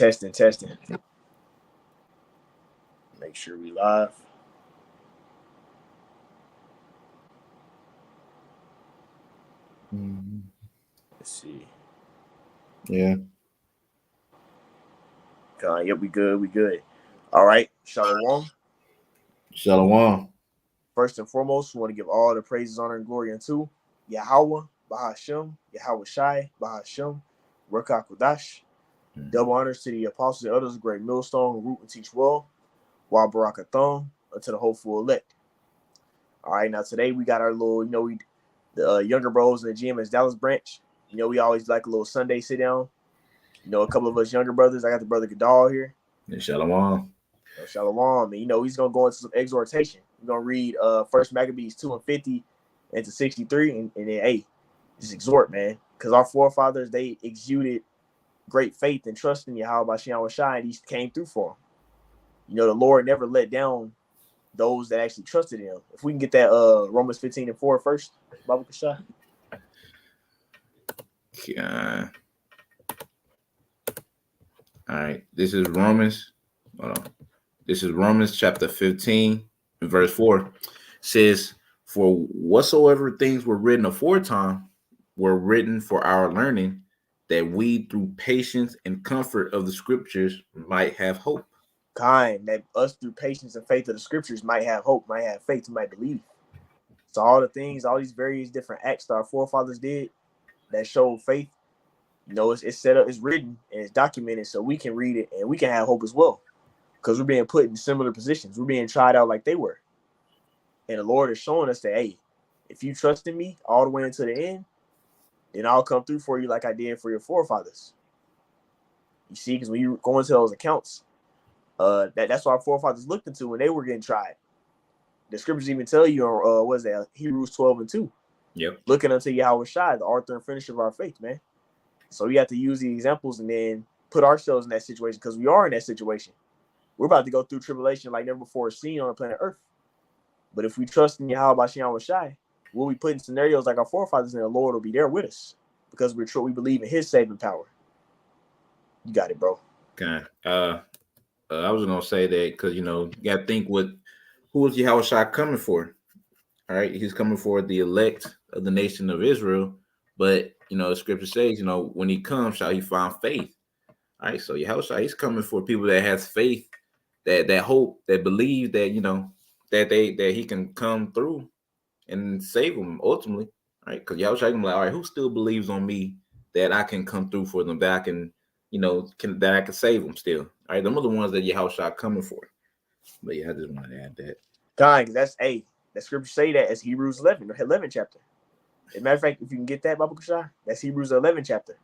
Testing, testing. Make sure we live. Let's see. Yeah. Yep, we good. We good. All right. Shalom. Shalom. First and foremost, we want to give all the praises, honor, and glory unto Yahweh, Bahashem, Yahweh Shai, Bahashem, Ruach HaKodesh. Double honors to the apostles and others, great millstone, who root and teach well, while Barakathon, unto the hopeful elect. All right, now today we got our little, the younger bros in the GMS Dallas branch. We always like a little Sunday sit down. A couple of us younger brothers. I got the brother Gadal here. Shalom. Shalom. And he's gonna go into some exhortation. We're gonna read First Maccabees 2:50 into 63, and then just exhort, man, because our forefathers, they exuded great faith and trust in Yahweh Shai, and he came through for them. The Lord never let down those that actually trusted him. If we can get that Romans 15:4 first, Baba Kasha. Yeah. All right. This is Romans. Hold on. This is Romans chapter 15, verse 4. It says, "For whatsoever things were written aforetime were written for our learning, that we through patience and comfort of the scriptures might have hope." That us through patience and faith of the scriptures might have hope, might have faith, might believe. So all the things, all these various different acts that our forefathers did that showed faith, it's set up, it's written, and it's documented, so we can read it and we can have hope as well. Because we're being put in similar positions. We're being tried out like they were. And the Lord is showing us that, hey, if you trust in me all the way into the end, then I'll come through for you like I did for your forefathers. You see, because when you go into those accounts, that's what our forefathers looked into when they were getting tried. The scriptures even tell you, what is that? Hebrews 12:2. Yep. Looking unto Yahweh Shai, the author and finisher of our faith, man. So we have to use the examples and then put ourselves in that situation, because we are in that situation. We're about to go through tribulation like never before seen on the planet Earth. But if we trust in Yahweh Shai, we'll be put in scenarios like our forefathers, and the Lord will be there with us because we believe in his saving power. You got it, bro. Okay. I was gonna say that because you gotta think who is Yahweh Shai coming for? All right, he's coming for the elect of the nation of Israel, but the scripture says, when he comes, shall he find faith? All right, so Yahweh Shai, he's coming for people that has faith, that hope, that believe that that he can come through and save them ultimately. All right, because Yahweh Shai can be like, all right, who still believes on me that I can come through for them, that I can that I can save them still. All right, them are the ones that Yahweh Shai coming for. But yeah, I just wanted to add that. God, that's that scripture say that as Hebrews 11 chapter. As a matter of fact, if you can get that, Baba Kushai, that's Hebrews 11 chapter.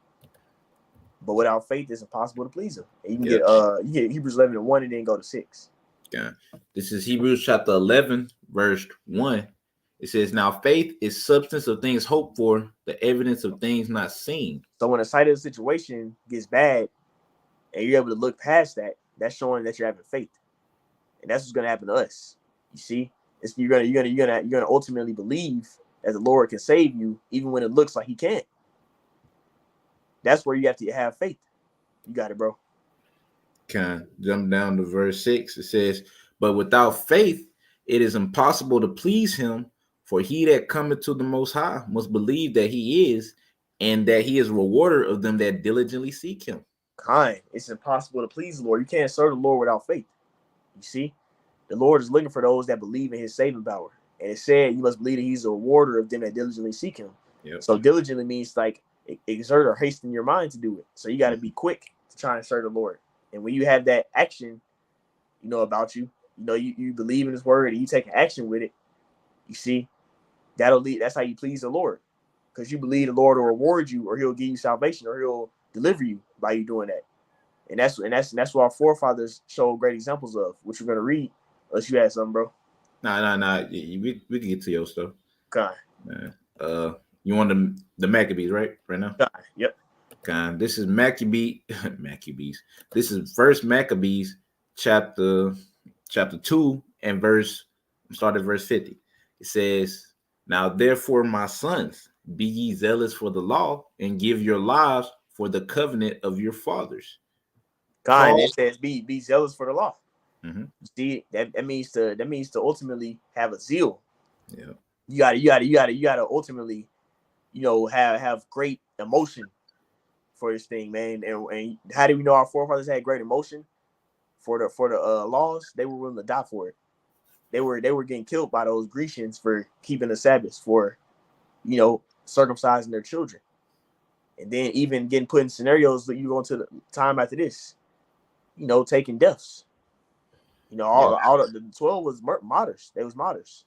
But without faith, it's impossible to please him. And you can get Hebrews 11:1 and then go to 6. Yeah, this is Hebrews chapter 11, verse 1. It says, "Now faith is substance of things hoped for, the evidence of things not seen." So when the sight of the situation gets bad, and you're able to look past that, that's showing that you're having faith, and that's what's gonna happen to us. You see, you're gonna ultimately believe that the Lord can save you, even when it looks like He can't. That's where you have to have faith. You got it, bro. Can jump down to verse 6. It says, "But without faith, it is impossible to please Him. For he that cometh to the Most High must believe that He is, and that He is a rewarder of them that diligently seek Him." It's impossible to please the Lord. You can't serve the Lord without faith. You see, the Lord is looking for those that believe in His saving power. And it said you must believe that He's a rewarder of them that diligently seek Him. Yep. So diligently means like exert or hasten your mind to do it. So you got to be quick to try and serve the Lord. And when you have that action, about you, you believe in His word and you take action with it, you see, that's how you please the Lord. Because you believe the Lord will reward you, or He'll give you salvation, or He'll deliver you by you doing that. And that's what our forefathers showed great examples of, which we're gonna read. Unless you had something, bro. Nah. We can get to your stuff. Okay. You want the Maccabees right now? Yep. Okay. This is Maccabees. This is First Maccabees chapter 2 and start at verse 50. It says, "Now therefore, my sons, be ye zealous for the law, and give your lives for the covenant of your fathers." God, it says be zealous for the law. Mm-hmm. See, that means to ultimately have a zeal. Yeah. You gotta ultimately, have great emotion for this thing, man. And how do we know our forefathers had great emotion for the laws? They were willing to die for it. They were getting killed by those Grecians for keeping the Sabbath, for circumcising their children, and then even getting put in scenarios that you go into the time after this, taking deaths. All the 12 was martyrs. They was martyrs.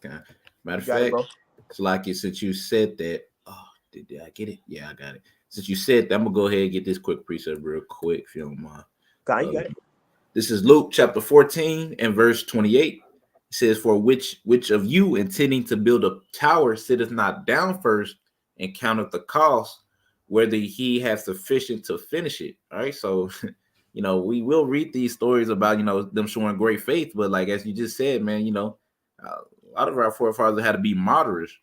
Okay. Matter of You got it, fact, bro. it's like since you said that. Oh, did I get it? Yeah, I got it. Since you said that, I'm gonna go ahead and get this quick precept real quick, if you don't mind. You got it. This is Luke chapter 14 and verse 28. It says, "For which of you intending to build a tower sitteth not down first and counteth the cost, whether he has sufficient to finish it." All right, so we will read these stories about them showing great faith, but like as you just said, man, a lot of our forefathers had to be martyrs,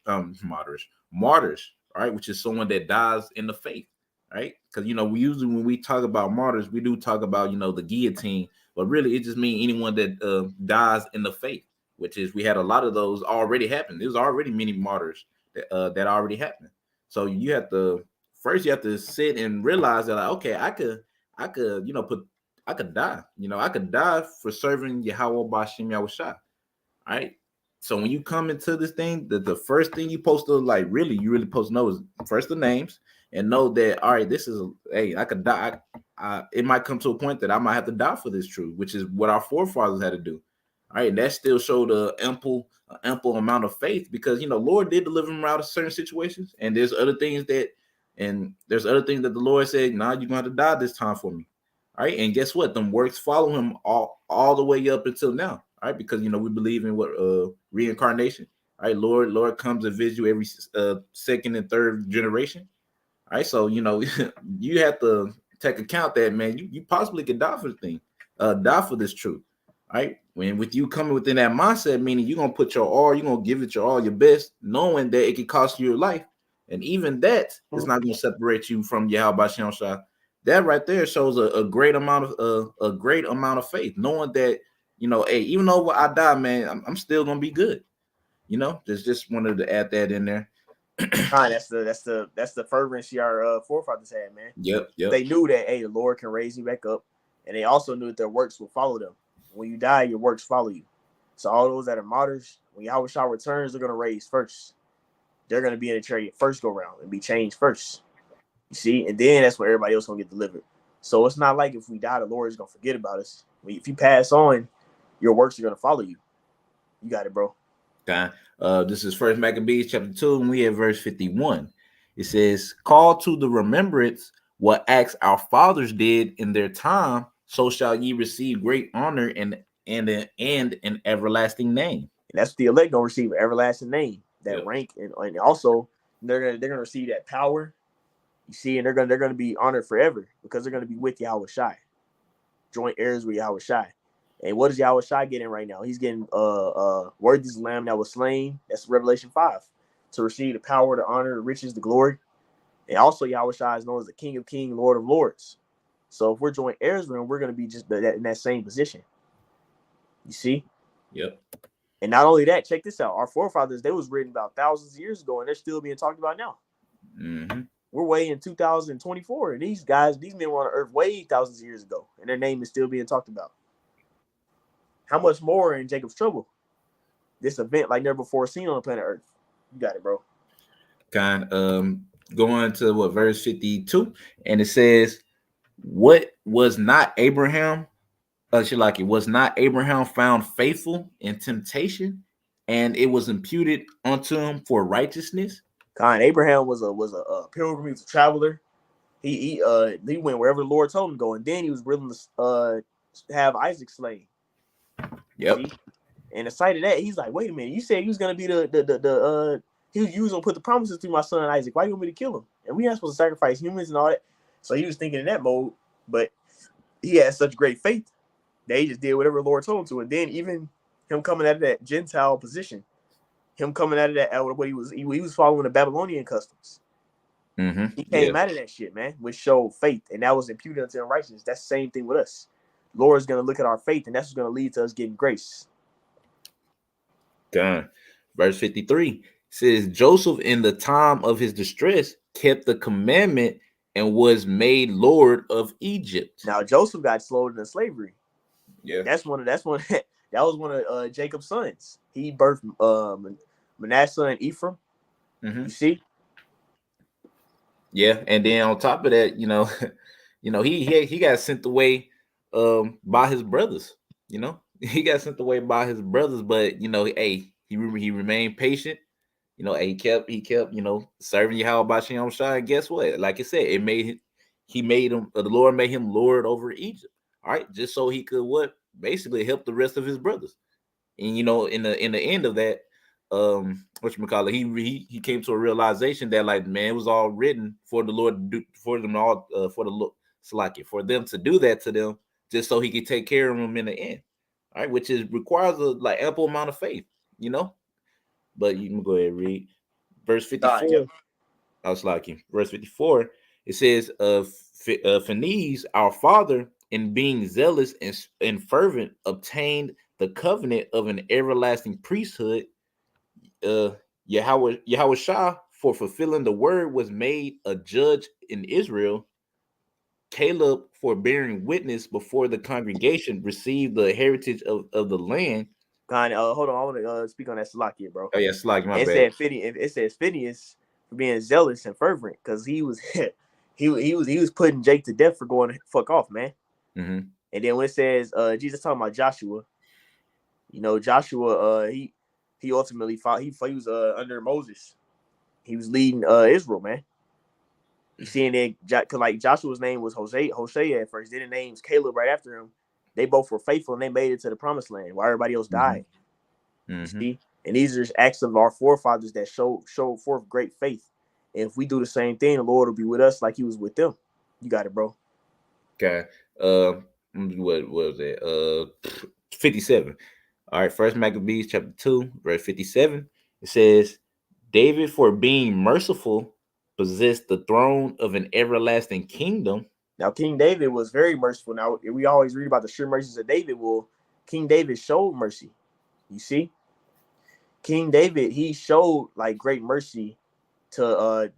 right? Which is someone that dies in the faith, right? Because we usually when we talk about martyrs, we do talk about the guillotine, but really it just means anyone that dies in the faith, which is we had a lot of those already happen. There's already many martyrs that already happened. So you have to sit and realize that, like, okay, I could I could die. I could die for serving Yahweh Bashim Yahushua. All right. So when you come into this thing, the first thing you supposed to you really supposed to know is first the names and know that, all right, this is I could die. It might come to a point that I might have to die for this truth, which is what our forefathers had to do. All right, and that still showed a ample amount of faith because Lord did deliver them out of certain situations, and there's other things that the Lord said, "Nah, you're gonna have to die this time for me." All right, and guess what? Them works follow him all the way up until now. All right, because we believe in what reincarnation. All right, Lord comes and visits you every second and third generation. All right, so you have to take account that, man, you possibly could die for the thing, die for this truth. All right, when with you coming within that mindset, meaning you're gonna put your all, you're gonna give it your all, your best, knowing that it could cost you your life, and even that is not gonna separate you from Yahweh Shem Shah. That right there shows a great amount of faith, knowing that hey, even though I die, man, I'm still gonna be good. Just wanted to add that in there. That's the fervency our forefathers had, man. Yep. They knew that, hey, the Lord can raise you back up, and they also knew that their works will follow them. When you die, your works follow you. So all those that are martyrs, when Yahweh Shah returns, they're gonna raise first. They're gonna be in the chariot first go round and be changed first. You see, and then that's where everybody else gonna get delivered. So it's not like if we die, the Lord is gonna forget about us. If you pass on, your works are gonna follow you. You got it, bro. Okay. This is First Maccabees chapter 2, and we have verse 51. It says, "Call to the remembrance what acts our fathers did in their time, so shall ye receive great honor and an everlasting name." And that's what the elect gonna receive, an everlasting name, that Yep. rank, and also they're gonna receive that power. You see, and they're gonna be honored forever because they're gonna be with Yahweh Shai, joint heirs with Yahweh Shai. And what is Yahweh Shai getting right now? He's getting worthy is the lamb that was slain. That's Revelation 5. To receive the power, the honor, the riches, the glory. And also Yahweh Shai is known as the King of Kings, Lord of Lords. So if we're joint heirs with him, we're gonna be just in that same position. You see? Yep. And not only that, check this out. Our forefathers, they was written about thousands of years ago, and they're still being talked about now. Mm-hmm. We're way in 2024, and these men were on earth way thousands of years ago, and their name is still being talked about. How much more in Jacob's trouble? This event like never before seen on the planet Earth. You got it, bro. Going to what verse 52, and it says, "What was not Abraham? Was not Abraham found faithful in temptation, and it was imputed unto him for righteousness?" Abraham was a pilgrim. He was a traveler. He went wherever the Lord told him to go, and then he was willing to have Isaac slain. Yep. See? And the sight of that, he's like, wait a minute, you said you was gonna be you was gonna put the promises to my son Isaac. Why you want me to kill him? And we aren't supposed to sacrifice humans and all that. So he was thinking in that mode, but he had such great faith that he just did whatever the Lord told him to. And then even him coming out of that Gentile position, him coming out of that what he was following the Babylonian customs. He Yeah. came out of that shit, man, which showed faith, and that was imputed unto him righteousness. That's the same thing with us. Lord is going to look at our faith, and that's what's going to lead to us getting grace. Done. Verse 53 says, Joseph, in the time of his distress, kept the commandment and was made Lord of Egypt. Now Joseph got sold into slavery. Yeah. That's one. That was one of Jacob's sons. He birthed Manasseh and Ephraim. You see? Yeah, and then on top of that, he got sent away by his brothers. He got sent away by his brothers, but hey, he remained patient. He kept serving Yahweh Bashem Shai. And guess what? Like I said, he made him the Lord made him Lord over Egypt. All right, just so he could basically help the rest of his brothers. And in the end of that, whatchamacallit, he came to a realization that, like, man, it was all written for the Lord to do for them all, for the Lord, for them to do that to them, just so he could take care of them in the end. All right, which requires a ample amount of faith, But you can go ahead and read verse God, 54. yeah. I was like, verse 54, it says, Phinehas, our father, in being zealous and fervent, obtained the covenant of an everlasting priesthood. Yahweh Shah, for fulfilling the word, was made a judge in Israel. Caleb, for bearing witness before the congregation, received the heritage of the land. God, hold on. I want to speak on that Salakia, bro. Oh, yeah, Slack, my It bad. said Phineas. It says Phineas for being zealous and fervent, because he was he was putting Jake to death for going to fuck off, man. Mm-hmm. And then when it says Jesus talking about Joshua, Joshua, he ultimately fought. He was under Moses. He was leading Israel, man. You see, and then because like Joshua's name was Hosea at first, then the name's Caleb right after him. They both were faithful and they made it to the promised land while everybody else died. You see, and these are just acts of our forefathers that showed forth great faith. And if we do the same thing, the Lord will be with us like He was with them. You got it, bro. Okay. What was it? 57. All right, First Maccabees chapter 2, verse 57. It says, David, for being merciful, possessed the throne of an everlasting kingdom. Now, King David was very merciful. Now, we always read about the sure mercies of David. Well, King David showed mercy. You see, King David, he showed like great mercy to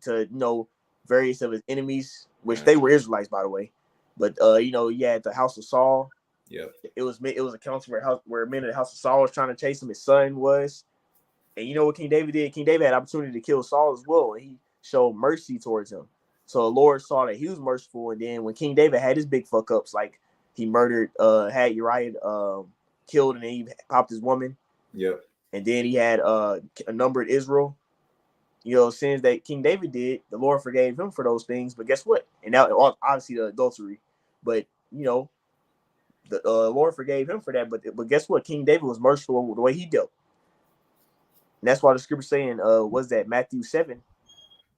various of his enemies, which they were Israelites, by the way. But he had the house of Saul. Yeah. It was a council where men of the house of Saul was trying to chase him. His son was, and you know what King David did? King David had opportunity to kill Saul as well, and he showed mercy towards him. So the Lord saw that he was merciful, and then when King David had his big fuck ups, like he murdered, had Uriah killed, and then he popped his woman. Yep. And then he had a number of Israel, sins that King David did. The Lord forgave him for those things. But guess what? And now, obviously, the adultery. But the Lord forgave him for that. But guess what? King David was merciful with the way he dealt. And that's why the scripture saying, was that Matthew 7?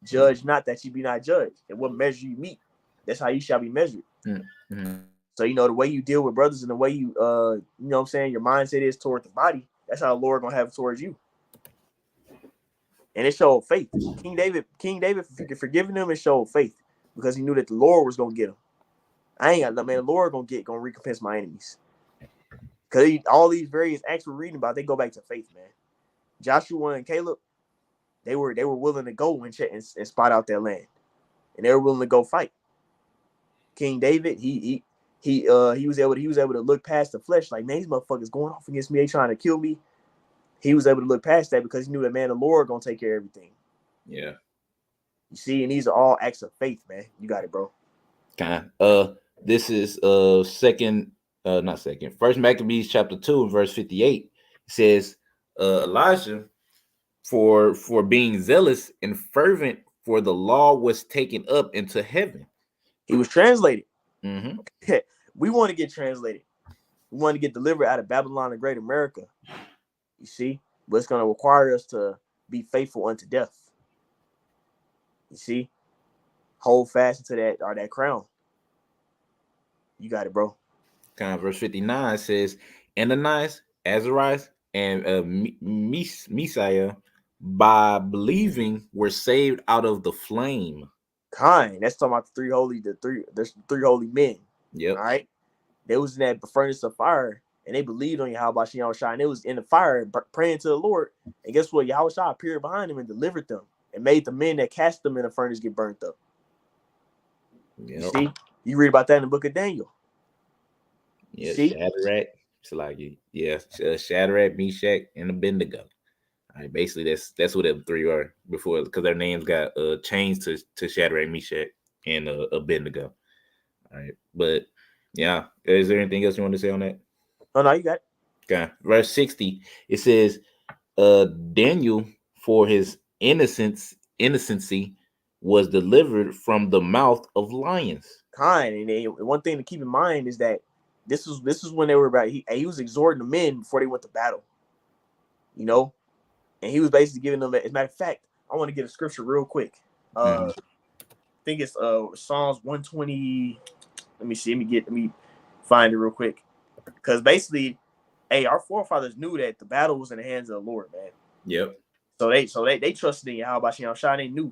Judge not that you be not judged. And what measure you meet, that's how you shall be measured. Mm-hmm. So, the way you deal with brothers and the way you, what I'm saying, your mindset is toward the body, that's how the Lord going to have towards you. And it showed faith. King David forgiving him, it showed faith because he knew that the Lord was going to get him. I ain't got nothing, man. The Lord going to recompense my enemies. Because all these various acts we're reading about, they go back to faith, man. Joshua and Caleb, they were willing to go and check and spot out their land, and they were willing to go fight. King David, he was able to look past the flesh, like, man, these motherfuckers going off against me, they trying to kill me. He was able to look past that because he knew that, man, the Lord gonna take care of everything. Yeah. You see, and these are all acts of faith, man. You got it, bro. This is First Maccabees chapter 2, verse 58. It says, Elijah, for being zealous and fervent for the law, was taken up into heaven. He was translated. Mm-hmm. We want to get translated. We want to get delivered out of Babylon and Great America. You see, but it's going to require us to be faithful unto death. You see, hold fast to that crown. You got it, bro. Verse 59 says, Ananias, Azarias, and Messiah, by believing, were saved out of the flame. Kind. That's talking about there's three holy men. Yep. All right. They was in that furnace of fire, and they believed on Yahweh Shai, and they was in the fire praying to the Lord. And guess what? Yahweh Shai appeared behind them and delivered them, and made the men that cast them in the furnace get burnt up. Yep. You see, you read about that in the book of Daniel. Yeah, see, Shadrach. It's like Shadrach, Meshach, and Abednego. All right, basically that's what them three are before, because their names got changed to Shadrach, Meshach, and Abednego. All right, but yeah, is there anything else you want to say on that? Oh no, you got it. Okay, verse 60. It says, Daniel, for his innocency, was delivered from the mouth of lions. Kind. And one thing to keep in mind is that this was when they were about. He was exhorting the men before they went to battle. You know, and he was basically giving them. As a matter of fact, I want to get a scripture real quick. I think it's Psalms 120. Let me see. Let me find it real quick. Because basically, our forefathers knew that the battle was in the hands of the Lord, man. Yep. So they trusted in Yahweh Shai. They knew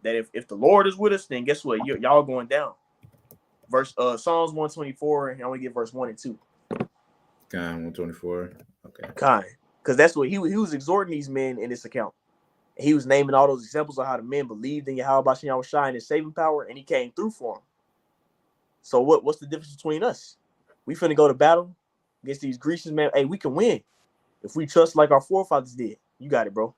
that if the Lord is with us, then guess what? Y'all going down. Verse Psalms 124, and I want to get verse 1 and 2. Kind 124. Okay. Kind. Because that's what he was exhorting these men in this account. And he was naming all those examples of how the men believed in Yahweh Shai and his saving power, and he came through for them. So what's the difference between us? We finna go to battle against these Grecians, man. Hey, we can win if we trust like our forefathers did. You got it, bro.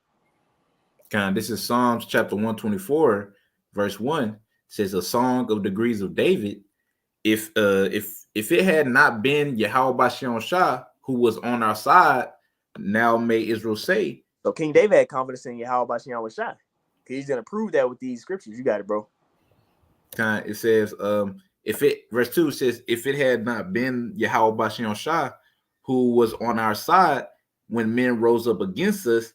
This is Psalms chapter 124, verse 1. It says, a song of degrees of David. If it had not been Yahweh Shai who was on our side, now may Israel say. So King David had confidence in Yahweh Shai. He's gonna prove that with these scriptures. You got it, bro. It says, verse 2 says, if it had not been Yahweh Shai who was on our side when men rose up against us,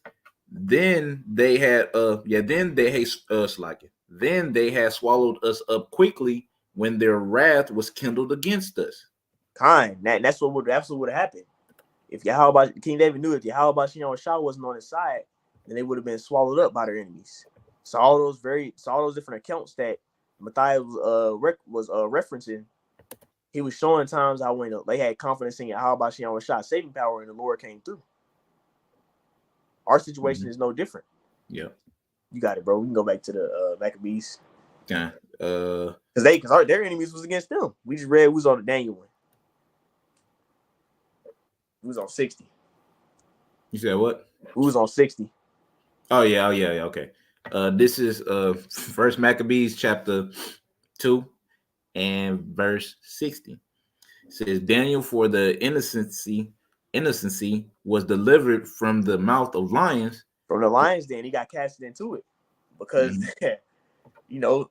then they had then they had swallowed us up quickly when their wrath was kindled against us. That's what would have happened. If King David knew if Yahweh Shai wasn't on his side, then they would have been swallowed up by their enemies. So all those different accounts that Matthias was referencing, he was showing times how when they had confidence in Yahweh Shai saving power and the Lord came through. Our situation is no different. Yeah, you got it, bro. We can go back to the Maccabees. Yeah, because their enemies was against them. We just read we was on the Daniel one. We was on 60. You said what? We was on 60. Oh yeah, okay. This is First Maccabees chapter 2 and verse 60. It says, Daniel, for the innocency was delivered from the mouth of lions. From the lions, then he got casted into it because you know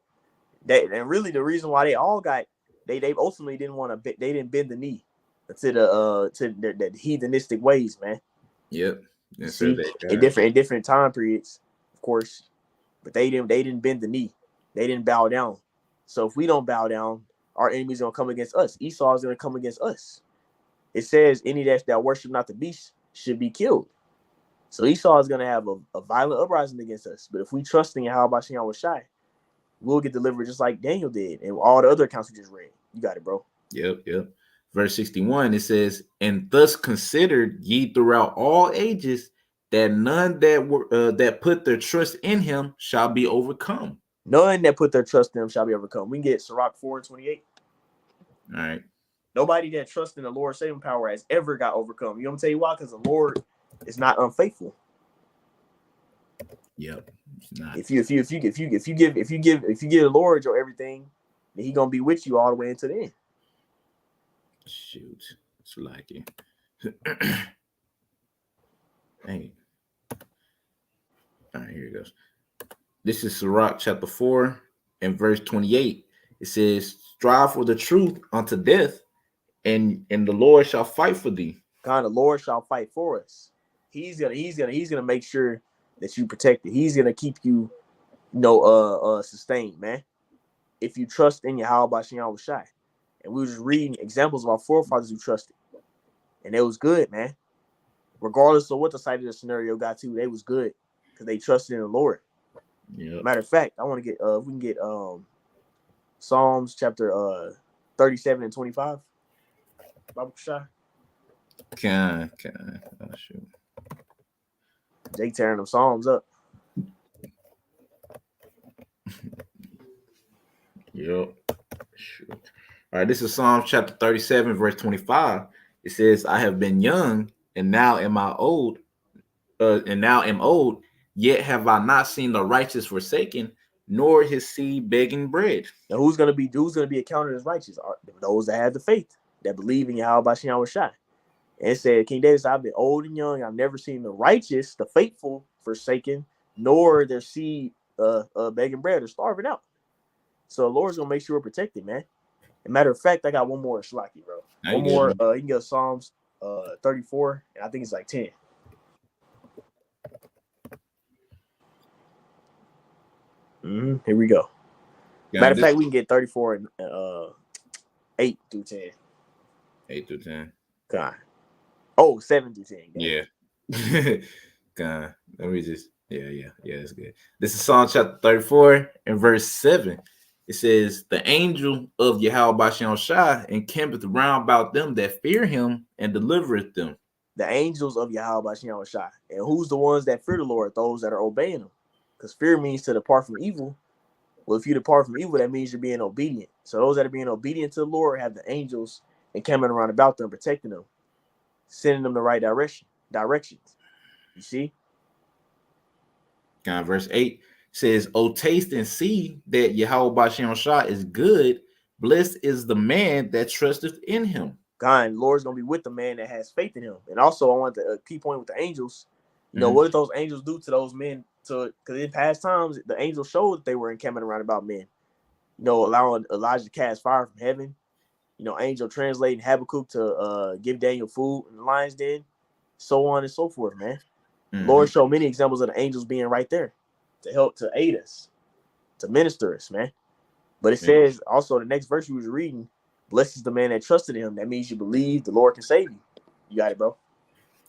that, and really the reason why they all got they ultimately didn't want to they didn't bend the knee to the heathenistic ways, man. Yep. See, in different time periods, of course, but they didn't bend the knee. They didn't bow down. So if we don't bow down, our enemies are gonna come against us. Esau is gonna come against us. It says any that worship not the beast should be killed. So Esau is gonna have a violent uprising against us. But if we trust in Yahweh Shai, we'll get delivered just like Daniel did, and all the other accounts we just read. You got it, bro. Yep. Verse 61, it says, and thus considered ye throughout all ages that none that put their trust in him shall be overcome. None that put their trust in him shall be overcome. We can get Sirach 4:28. All right. Nobody that trusts in the Lord's saving power has ever got overcome. You know what I'm tell you why? Because the Lord is not unfaithful. Yep. It's not. If you give the Lord your everything, then He gonna be with you all the way into the end. Shoot, it's like it. Dang. All right, here it goes. This is Sirach chapter 4 and verse 28. It says, strive for the truth unto death, and the Lord shall fight for thee. God, the Lord shall fight for us. He's gonna make sure that you protected. He's gonna keep you, sustained, man. If you trust in Yahweh Shai. And we were just reading examples of our forefathers who trusted. And it was good, man. Regardless of what the side of the scenario got to, they was good because they trusted in the Lord. Yeah. Matter of fact, I want to get we can get Psalms chapter 37 and 25. Bible Shah. Can oh, shoot. Jake tearing them Psalms up. Yep. Shoot. All right, this is Psalms chapter 37, verse 25. It says, I have been young, and now am I old, yet have I not seen the righteous forsaken, nor his seed begging bread. Now who's gonna be accounted as righteous? Are those that have the faith, that believe in Yahweh Bashem Shai. And it said, King David said, I've been old and young, I've never seen the righteous, the faithful, forsaken, nor their seed begging bread or starving out. So the Lord's gonna make sure we're protected, man. As a matter of fact, I got one more Shlaki, bro. Now One you more, good. you can go Psalms 34, and I think it's like 10. Here we go. Matter of fact, we can get 34 and 8 through 10. 8 through 10. God. Oh, 7 through 10. Yeah. God. Let me just, yeah, that's good. This is Psalm chapter 34 and verse 7. It says, the angel of Yahweh Bashem Shai encampeth round about them that fear him and delivereth them. The angels of Yahweh Bashem Shai. And who's the ones that fear the Lord? Those that are obeying him. Because fear means to depart from evil. Well, if you depart from evil, that means you're being obedient. So those that are being obedient to the Lord have the angels encamping around about them, protecting them, sending them the right directions. You see? Verse 8 says, O taste and see that Yahweh Bashem Shai is good. Blessed is the man that trusteth in him. God, and the Lord's going to be with the man that has faith in him. And also, I want the key point with the angels. You know, what did those angels do to those men? Because in past times, the angels showed that they were encamping around about men. You know, allowing Elijah to cast fire from heaven. You know, angel translating Habakkuk to give Daniel food in the lion's den. So on and so forth, man. Lord showed many examples of the angels being right there to help, to aid us, to minister us, man. But it says also the next verse we was reading, blessed is the man that trusted him. That means you believe the Lord can save you. You got it, bro.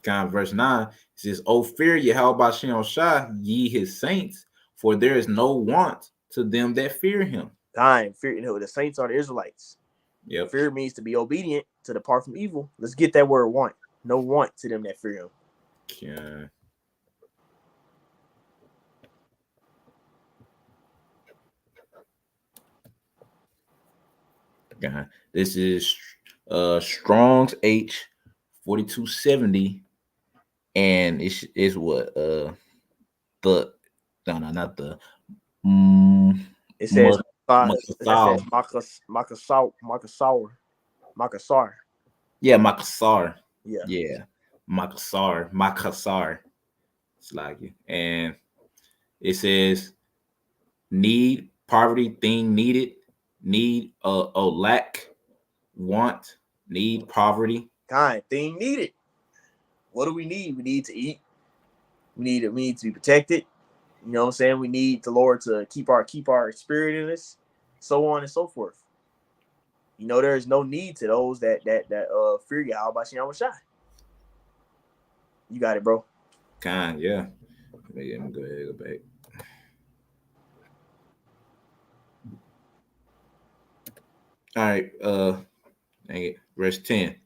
Verse 9 says, O fear Yahweh Bashem Shai, ye his saints, for there is no want to them that fear him. Fear, you know, the saints are the Israelites. Yep. Fear means to be obedient, to depart from evil. Let's get that word want. No want to them that fear him. Yeah. God. This is Strong's H 4270, and it's what the no not the it says Makasar. Yeah, Makasar. Yeah, Makasar. It's like it. And it says need, poverty, thing needed, need, lack, want, need, poverty. Thing needed. What do we need? We need to eat. We need to be protected. You know what I'm saying? We need the Lord to keep our spirit in us, so on and so forth. You know, there is no need to those that fear Yahweh Bashem Shai. You got it, bro. Yeah. Let me go ahead and go back. All right, verse 10.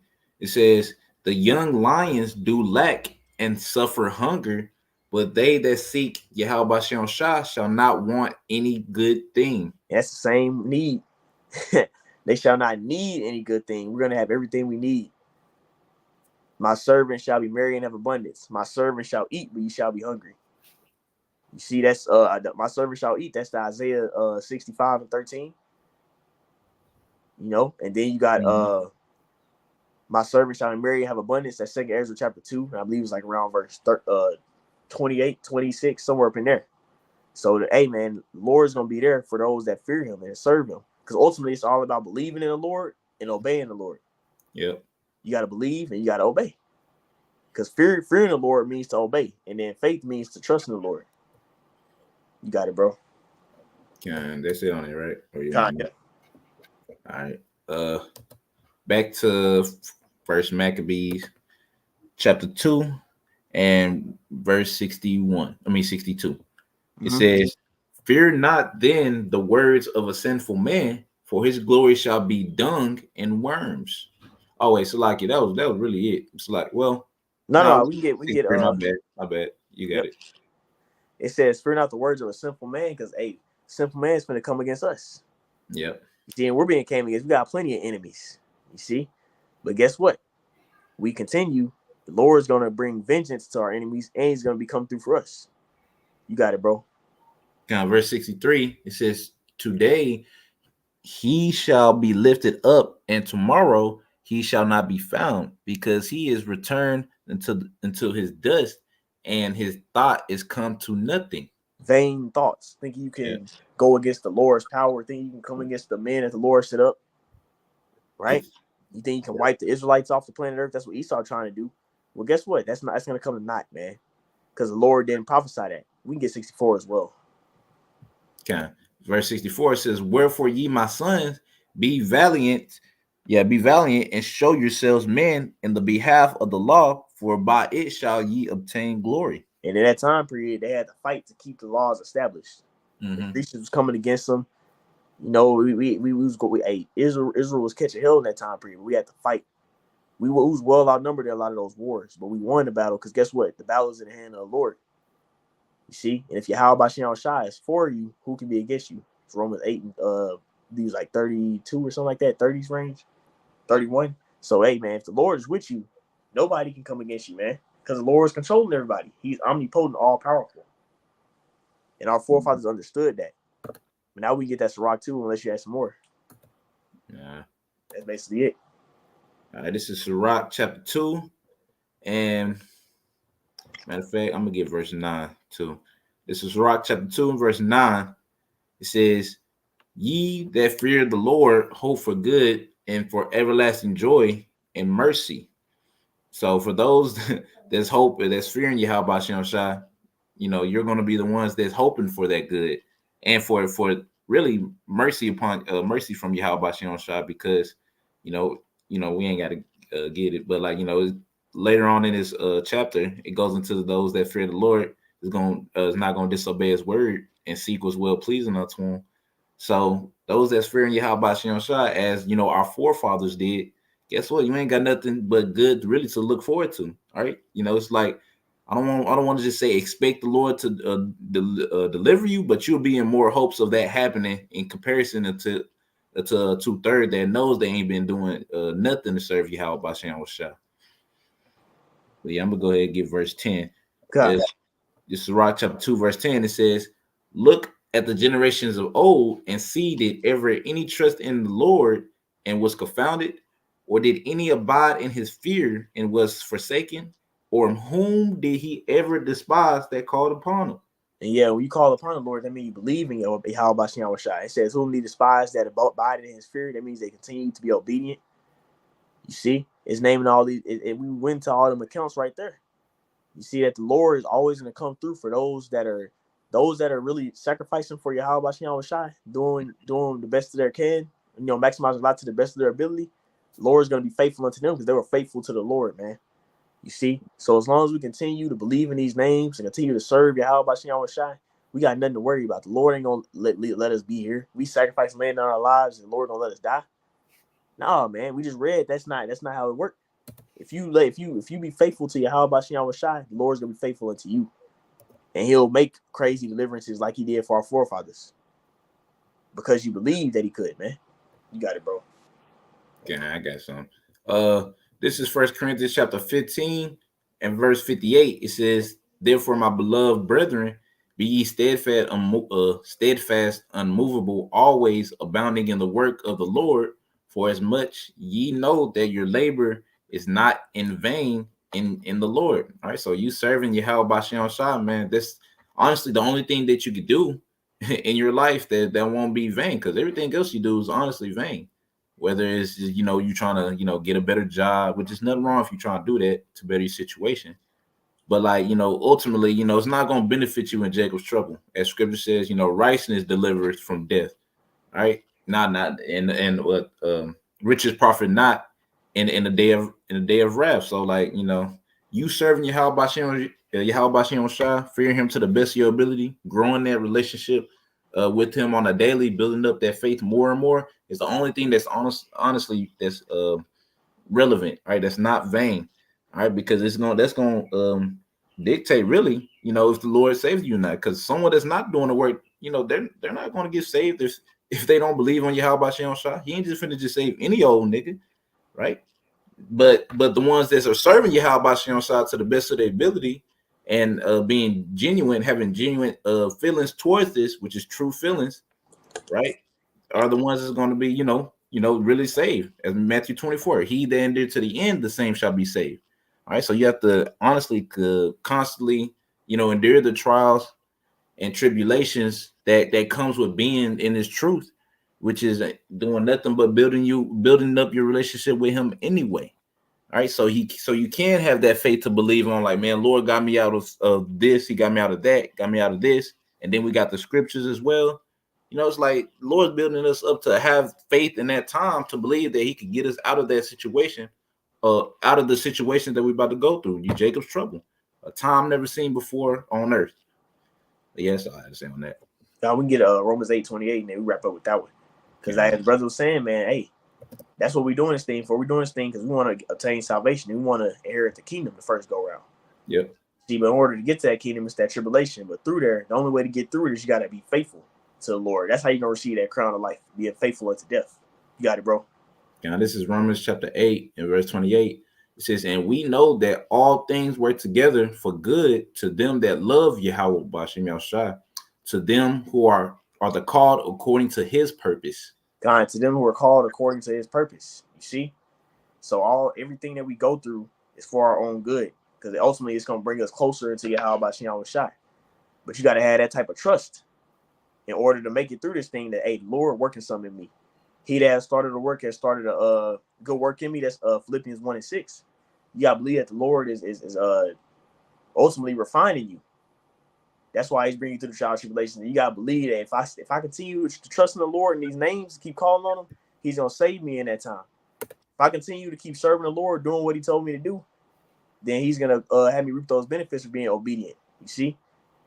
It says, the young lions do lack and suffer hunger, but they that seek Yahweh Bashem Shai shall not want any good thing. That's the same need. They shall not need any good thing. We're going to have everything we need. My servant shall be merry and have abundance. My servant shall eat, but ye shall be hungry. You see, that's my servant shall eat. That's the Isaiah 65 and 13. You know, and then you got my servant shall be merry and have abundance. That's 2 Ezra chapter 2. And I believe it's like around verse 28, 26, somewhere up in there. So, hey, man, the Lord's going to be there for those that fear him and serve him. Because ultimately, it's all about believing in the Lord and obeying the Lord. Yep. You got to believe and you got to obey. Because fearing the Lord means to obey. And then faith means to trust in the Lord. You got it, bro. That's it on it, right? Yeah. All right. Back to First Maccabees, chapter 2, and verse 62. It says, Fear not then the words of a sinful man, for his glory shall be dung and worms. Oh wait, so like that was really it. It's like, well, No, no, no, we get my bad, my bad. You got yep. it. It says, fear not the words of a sinful man, because a sinful man is going to come against us. Yep. You see, and we're being came against. We got plenty of enemies. You see? But guess what? We continue. The Lord is going to bring vengeance to our enemies, and he's going to be come through for us. You got it, bro. Now, verse 63, it says, today he shall be lifted up, and tomorrow he shall not be found, because he is returned until his dust, and his thought is come to nothing. Vain thoughts. Think you Yeah. can go against the Lord's power. Think you can come against the men that the Lord set up. Right? You think you can wipe the Israelites off the planet Earth? That's what Esau trying to do. Well, guess what? That's going to come to naught, man. Because the Lord didn't prophesy that. We can get 64 as well. Okay. Verse 64 says, wherefore ye, my sons, be valiant. Yeah, be valiant and show yourselves men in the behalf of the law, for by it shall ye obtain glory. And in that time period, they had to fight to keep the laws established. The Grecians was coming against them. You know, Israel was catching hell in that time period. We had to fight. We was well outnumbered in a lot of those wars, but we won the battle because guess what? The battle is in the hand of the Lord. You see, and if Yahweh Bashem Shai is for you, who can be against you? It's Romans 8 and these like 32 or something like that, 30s range, 31. So hey man, if the Lord is with you, nobody can come against you, man. Because the Lord is controlling everybody. He's omnipotent, all powerful. And our forefathers understood that. But now we get that Sirach too, unless you add some more. Yeah. That's basically it. All right, this is Sirach chapter 2. And matter of fact, I'm gonna get verse 9 too. This is Sirach chapter 2 and verse 9. It says, ye that fear the Lord hope for good and for everlasting joy and mercy. So for those that's hoping, that's fearing Yahweh Shem Shai, you know, you're going to be the ones that's hoping for that good and for really mercy upon mercy from Yahweh Shem Shai, because you know we ain't got to get it, but like later on in this chapter, it goes into those that fear the Lord is not going to disobey His word and seek what's well pleasing unto Him. So those that's fearing Yahweh Shem Shai, as you know, our forefathers did, guess what? You ain't got nothing but good really to look forward to. All right. You know, it's like I don't want to just say expect the Lord to deliver you, but you'll be in more hopes of that happening in comparison to 2/3 that knows they ain't been doing nothing to serve Yahweh by Shem Shai. But yeah, I'm gonna go ahead and give verse 10. This is Sirach chapter 2, verse 10. It says, look at the generations of old and see, did ever any trust in the Lord and was confounded? Or did any abide in his fear and was forsaken? Or whom did he ever despise that called upon him? And yeah, when you call upon the Lord, that means you believe in Yahweh Bashem Shai. It says, whom he despised that abide in his fear. That means they continue to be obedient. You see, it's naming all these. We went to all them accounts right there. You see that the Lord is always going to come through for those that are really sacrificing for Yahweh Bashem Shai, doing the best of their can. You know, maximizing life to the best of their ability. The Lord is going to be faithful unto them because they were faithful to the Lord, man. You see? So as long as we continue to believe in these names and continue to serve Yahweh Bashem Shai, we got nothing to worry about. The Lord ain't going to let us be here. We sacrifice land in our lives and the Lord going to let us die. No, man. We just read that's not how it works. If you be faithful to Yahweh Bashem Shai, the Lord's going to be faithful unto you. And he'll make crazy deliverances like he did for our forefathers. Because you believe that he could, man. You got it, bro. Yeah, I got some. This is First Corinthians chapter 15 and verse 58. It says, therefore, my beloved brethren, be ye steadfast, unmovable, always abounding in the work of the Lord, for as much ye know that your labor is not in vain in the Lord. All right, so you serving Yahweh Bashem Shai, man. That's honestly the only thing that you could do in your life that won't be vain, because everything else you do is honestly vain. Whether it's you trying to get a better job, which is nothing wrong if you trying to do that to better your situation, but like ultimately it's not going to benefit you in Jacob's trouble, as Scripture says. Righteousness delivers from death. All right, not and what riches profit not in the day of wrath. So like you serving Yahweh Bashem Shai, fearing Him to the best of your ability, growing that relationship with him on a daily, building up that faith more and more, is the only thing that's honestly that's relevant, right? That's not vain, all right? Because that's gonna dictate really, if the Lord saves you or not. Because someone that's not doing the work, they're not going to get saved if they don't believe on Yahweh Shem Shah. He ain't just finna just save any old nigga, right? But the ones that are serving Yahweh Shem Shah to the best of their ability and being genuine, having genuine feelings towards this, which is true feelings, right, are the ones that's going to be, really saved. As Matthew 24, he that endured to the end, the same shall be saved. All right, so you have to honestly constantly, endure the trials and tribulations that comes with being in His truth, which is doing nothing but building up your relationship with Him anyway. All right, so you can have that faith to believe on, like, man, Lord got me out of this, He got me out of that, got me out of this, and then we got the scriptures as well. It's like Lord's building us up to have faith in that time to believe that He could get us out of that situation, out of the situation that we're about to go through. Jacob's trouble, a time never seen before on earth. But yes, I had to say on that. Now we can get Romans 8:28, and then we wrap up with that one. Because like the brother was saying, man, hey, that's what we're doing this thing for. We're doing this thing because we want to obtain salvation. We want to inherit the kingdom the first go round. Yep. See, but in order to get to that kingdom, it's that tribulation. But through there, the only way to get through it is you got to be faithful to the Lord. That's how you're going to receive that crown of life, being faithful unto death. You got it, bro. Now, this is Romans chapter 8 and verse 28. It says, and we know that all things work together for good to them that love Yahweh Bashim Yahushua, to them who are the called according to His purpose. God, to them who are called according to His purpose. You see? So everything that we go through is for our own good, because ultimately it's going to bring us closer into Yahweh Bashim Yahushua. But you got to have that type of trust in order to make it through this thing that, hey, Lord working something in me. He that has started a work has started a good work in me. That's Philippians 1:6. You got to believe that the Lord is ultimately refining you. That's why He's bringing you through the trial of tribulation. You got to believe that if I continue to trust in the Lord in these names, keep calling on Him, He's going to save me in that time. If I continue to keep serving the Lord, doing what He told me to do, then He's going to have me reap those benefits of being obedient. You see?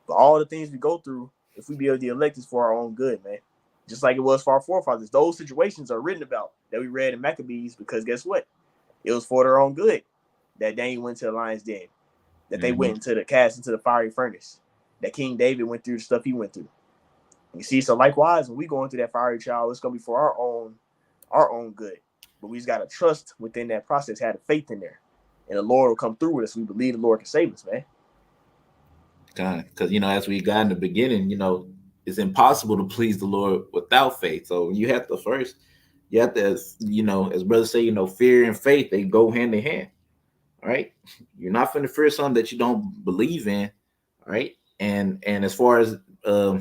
But all the things we go through, if we be of the elect, is for our own good, man. Just like it was for our forefathers. Those situations are written about that we read in Maccabees, because guess what? It was for their own good that Daniel went to the lion's den, that they went into the fiery furnace, that King David went through the stuff he went through. You see, so likewise, when we going through that fiery trial, it's gonna be for our own good. But we just gotta trust within that process, have the faith in there, and the Lord will come through with us. We believe the Lord can save us, man. Because as we got in the beginning, it's impossible to please the Lord without faith. So you have to, as brothers say, fear and faith, they go hand in hand. All right. You're not finna fear something that you don't believe in. All right. And as far as oh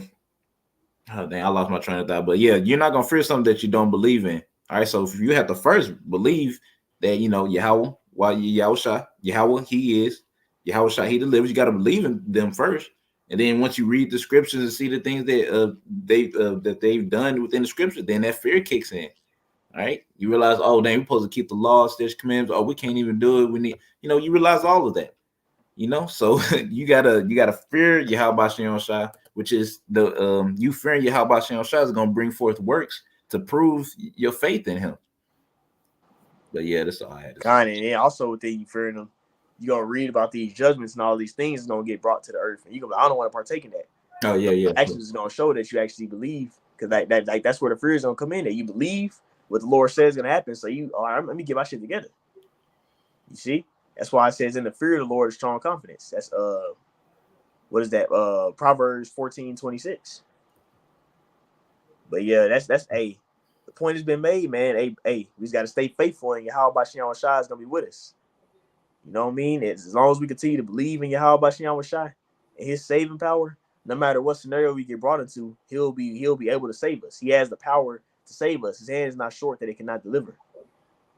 dang, I lost my train of thought. But yeah, you're not gonna fear something that you don't believe in. All right. So if you have to first believe that Yahweh, Yahweh, He is Yahweh, He delivers. You got to believe in them first. And then once you read the scriptures and see the things that they've done within the scriptures, then that fear kicks in. All right, you realize, oh, dang, we're supposed to keep the law, statutes, commandments. Oh, we can't even do it. We need, you realize all of that. So you gotta fear Yahweh Shem Shai, which is the you fearing Yahweh Shem Shai is gonna bring forth works to prove your faith in Him. But yeah, that's all I had to say. And also within you fearing Him, you gonna read about these judgments and all these things is gonna get brought to the earth, and you gonna, I don't want to partake in that. Oh yeah. Actually, it's gonna show that you actually believe, because that's where the fear is gonna come in. That you believe what the Lord says is gonna happen. So all right, let me get my shit together. You see, that's why it says in the fear of the Lord is strong confidence. That's what is that? Proverbs 14:26. But yeah, that's the point has been made, man. We just gotta stay faithful, and Yahweh Shem Shai is gonna be with us. You know what I mean? As long as we continue to believe in Yahweh Shem Shai and His saving power, no matter what scenario we get brought into, He'll be able to save us. He has the power to save us. His hand is not short that it cannot deliver.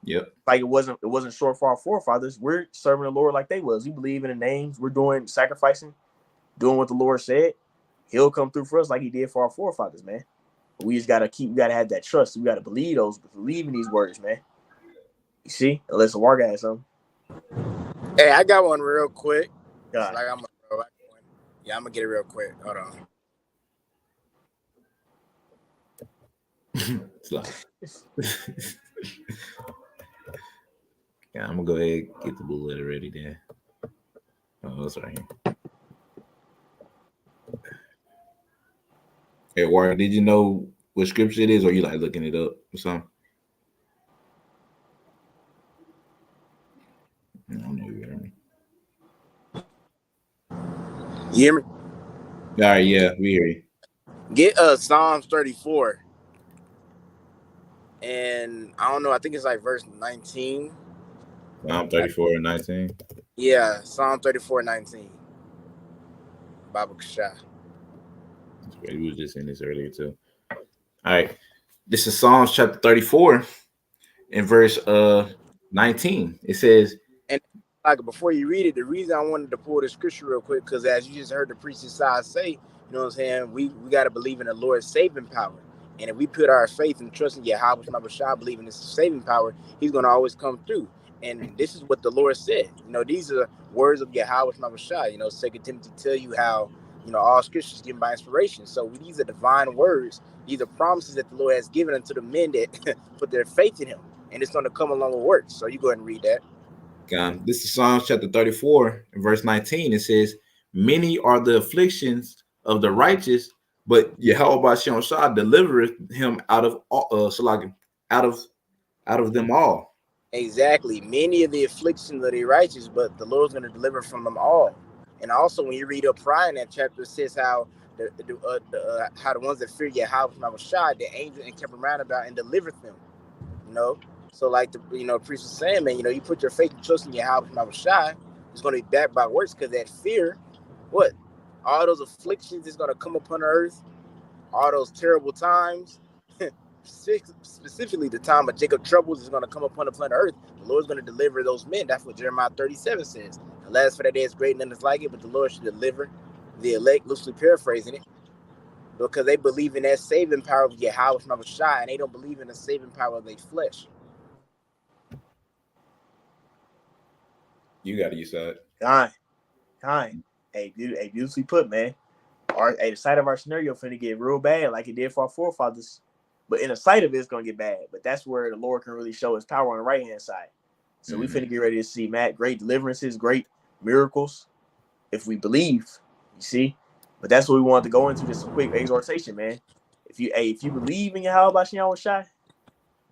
Yep. Like it wasn't short for our forefathers. We're serving the Lord like they was. We believe in the names. We're doing sacrificing, doing what the Lord said. He'll come through for us like He did for our forefathers, man. But we just gotta have that trust. We gotta believe in these words, man. You see? Unless the war guy has something. Hey, I got one real quick. God. I'm gonna get it real quick. Hold on. It's like, yeah, I'm gonna go ahead and get the blue letter ready then. Oh, it's right here. Hey, Warren, did you know what scripture it is, or you like looking it up or something? I don't know. You hear me? You hear me? All right, yeah, we hear you. Get Psalms 34. And I don't know, I think it's like verse 19. Psalm 34 and 19. Yeah, Psalm 34:19. Baba Kashah. We was just in this earlier too. All right. This is Psalms chapter 34 and verse 19. It says, And like before you read it, the reason I wanted to pull the scripture real quick, because as you just heard the preacher side say, you know what I'm saying, we got to believe in the Lord's saving power. And if we put our faith and trust in Yahweh Shah, believing his saving power, he's going to always come through. And this is what the Lord said. You know, these are words of Yahweh Shah. You know, 2 Timothy tell you how, you know, all scriptures given by inspiration. So these are divine words. These are promises that the Lord has given unto the men that put their faith in him. And it's going to come along with works. So you go ahead and read that. This is Psalms chapter 34 and verse 19. It says, many are the afflictions of the righteous, but Yahweh Shah delivereth him out of out of them all. Exactly. Many of the afflictions of the righteous, but the Lord's going to deliver from them all. And also, when you read up prior in that chapter, it says how how the ones that fear Yahweh from Shah, the angel and kept around about and delivered them. You know, so like the priest was saying, man, you know, you put your faith and trust in Yahweh from Shah, it's going to be backed by works, because that fear, what, all those afflictions is going to come upon the earth, all those terrible times. Specifically the time of Jacob troubles is going to come upon the planet Earth. The Lord's going to deliver those men. That's what Jeremiah 37 says. Alas, for that day is great, none is like it, but the Lord should deliver the elect, loosely paraphrasing it, because they believe in that saving power of Yahweh from Shah, and they don't believe in the saving power of their flesh. You got to use that. Kind. Hey, beautifully put, man. The sight of our scenario finna get real bad, like it did for our forefathers. But in the sight of it, it's gonna get bad. But that's where the Lord can really show his power on the right hand side. So we finna get ready to see, Matt, great deliverances, great miracles, if we believe. You see, but that's what we wanted to go into. Just a quick exhortation, man. If you believe in Yahweh Shai,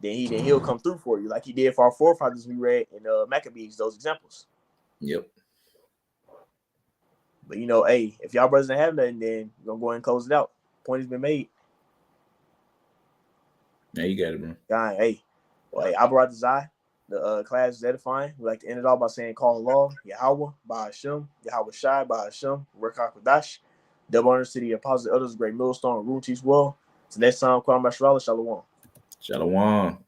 then he'll come through for you, like he did for our forefathers. We read in Maccabees those examples. Yep. But you know, hey, if y'all brothers don't have nothing, then we're gonna go ahead and close it out. Point has been made. Yeah, you got it, bro. God, hey, well, hey, Abarat Zai, the class is edifying. We like to end it all by saying, call Allah, Yahweh, Ba Hashem, Yahweh Shai, Ba Hashem, Rekha Kodash, double honor to the apostles, elders, great millstone, room teach well. So next time, Kwame Shalom. Shalom.